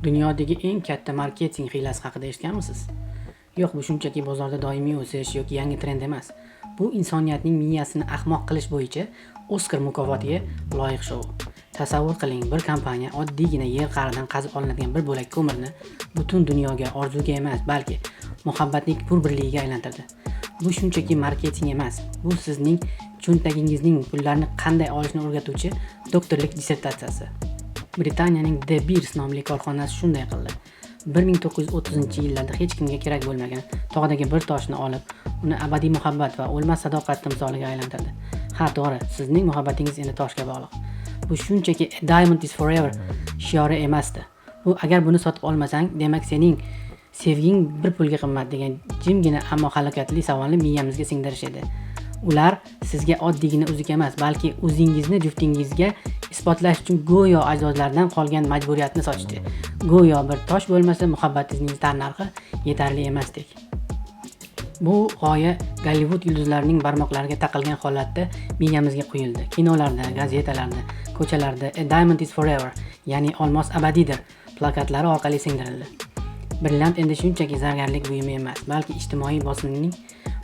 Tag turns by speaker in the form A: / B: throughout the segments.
A: Dunyodagi eng katta marketing hiylasi haqida eshitganmisiz? Yo'q, bu shunchaki bozorda doimiy o'sish yoki yangi trend emas. Bu insoniyatning miyasini ahmoq qilish bo'yicha Oskar mukofotiga loyiq shou. Tasavvur qiling, bir kompaniya oddiygina yer qa'ridan qazib olinadigan bir bo'lak ko'mirni butun dunyoga orzuga emas, balki muhabbatning pur birligiga aylantirdi. Bu shunchaki marketing emas. Bu sizning cho'ntagingizning pullarni qanday olishni o'rgatuvchi doktorlik dissertatsiyasi. Britaniyaning The Beers nomli korxonasi shunday qildi. 1930-yillarda hech kimga kerak bo'lmagan tog'dagi bir toshni olib, uni abadiy muhabbat va o'lmas sadoqat timsoliga aylantirdi. Ha, to'g'ri, sizning muhabbatingiz endi toshga bog'liq. Bu shunchaki "A diamond is forever" shiori emasdi. Bu agar buni sotib olmasang, demak sening sevging bir pulga qimmat degan jimgina ammo halokatli savolni miyamizga singdirish edi. Ular sizga oddiygina uzuk emas, balki o'zingizni juftingizga isbotlash uchun go'yo ajdodlardan qolgan majburiyatni sochdi. Go'yo bir tosh bo'lmasa muhabbatingizning tannarxi yetarli emasdek. Bu g'oya Gollivud yulduzlarining barmoqlariga taqilgan holatda miyamizga quyildi. Kinolarda, gazetalarda, ko'chalarda "A diamond is forever", ya'ni olmos abadiydir plakatlari orqali singdirildi. Brilliant endi shunchaki zargarlik buyumi emas, balki ijtimoiy bosimning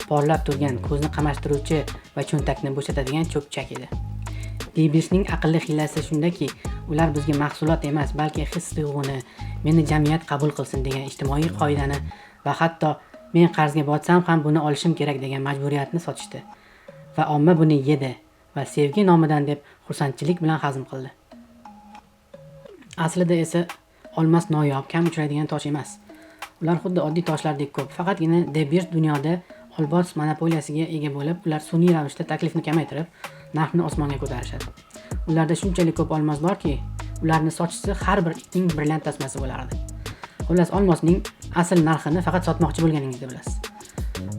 A: porlab turgan, ko'zni qamashtiruvchi va cho'ntakni bo'shatadigan cho'pchak edi. Beersning aqlli hiylasi shundaki, ular bizga mahsulot emas, balki his-tuyg'uni, meni jamiyat qabul qilsin degan ijtimoiy qoidani va hatto men qarzga botsam ham buni olishim kerak degan majburiyatni sotishdi. Va omma buni yedi va sevgi nomidan deb xursandchilik bilan hazm qildi. Aslida esa olmos noyob, kam uchraydigan tosh emas. Ular xuddi oddiy toshlardek ko'p. Faqatgina De Beers dunyoda olmos monopoliyasiga ega bo'lib, ular sun'iy ravishda taklifni kamaytirib, narxni osmonga ko'tarishadi. Ularda shunchalik ko'p olmos borki, ularni sochsa har bir itning brilliant tasmasi bo'lardi. Xullas, olmosning asl narxini faqat sotmoqchi bo'lganingizda bilasiz.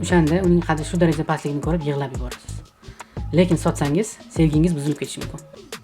A: O'shanda uning qadri shu darajada pastligini ko'rib yig'lab yuborasiz. Lekin sotsangiz, sevgingiz buzilib ketishi mumkin.